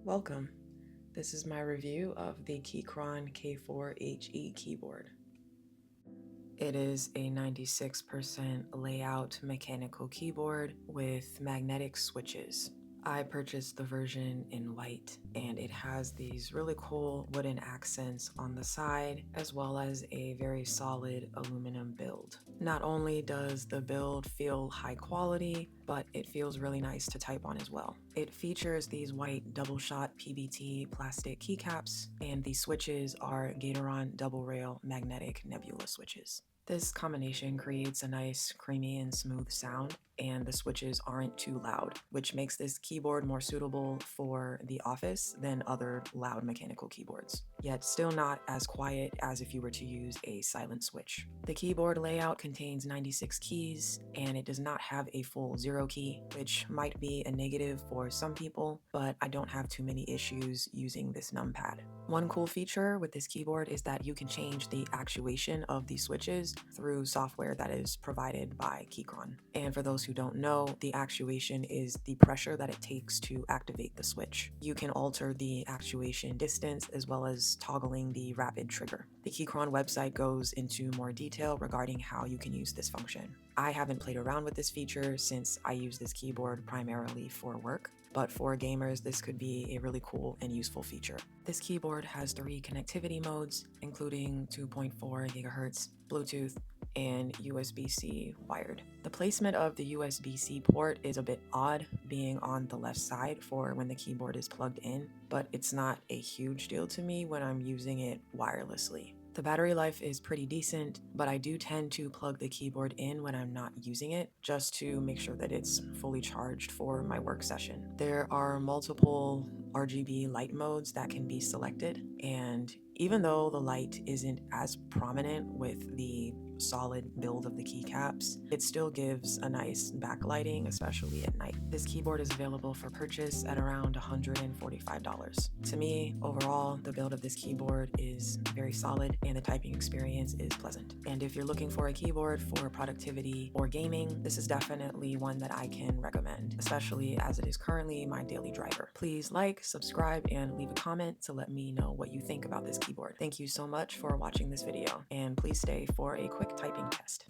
Welcome. This is my review of the Keychron K4 HE keyboard. It is a 96% layout mechanical keyboard with magnetic switches. I purchased the version in white, and it has these really cool wooden accents on the side, as well as a very solid aluminum build. Not only does the build feel high quality, but it feels really nice to type on as well. It features these white double-shot PBT plastic keycaps, and the switches are Keychron double rail magnetic nebula switches. This combination creates a nice creamy and smooth sound, and the switches aren't too loud, which makes this keyboard more suitable for the office than other loud mechanical keyboards, yet still not as quiet as if you were to use a silent switch. The keyboard layout contains 96 keys, and it does not have a full 0 key, which might be a negative for some people, but I don't have too many issues using this numpad. One cool feature with this keyboard is that you can change the actuation of the switches through software that is provided by Keychron. And for those who don't know, the actuation is the pressure that it takes to activate the switch. You can alter the actuation distance as well as toggling the rapid trigger. The Keychron website goes into more detail regarding how you can use this function. I haven't played around with this feature since I use this keyboard primarily for work, but for gamers, this could be a really cool and useful feature. This keyboard has 3 connectivity modes, including 2.4 GHz, Bluetooth, and USB-C wired. The placement of the USB-C port is a bit odd, being on the left side for when the keyboard is plugged in, but it's not a huge deal to me when I'm using it wirelessly. The battery life is pretty decent, but I do tend to plug the keyboard in when I'm not using it, just to make sure that it's fully charged for my work session. There are multiple RGB light modes that can be selected, and even though the light isn't as prominent with the solid build of the keycaps, it still gives a nice backlighting, especially at night. This keyboard is available for purchase at around $145. To me, overall, the build of this keyboard is very solid and the typing experience is pleasant. And if you're looking for a keyboard for productivity or gaming, this is definitely one that I can recommend, especially as it is currently my daily driver. Please like, subscribe, and leave a comment to let me know what you think about this keyboard. Thank you so much for watching this video, and please stay for a quick typing test.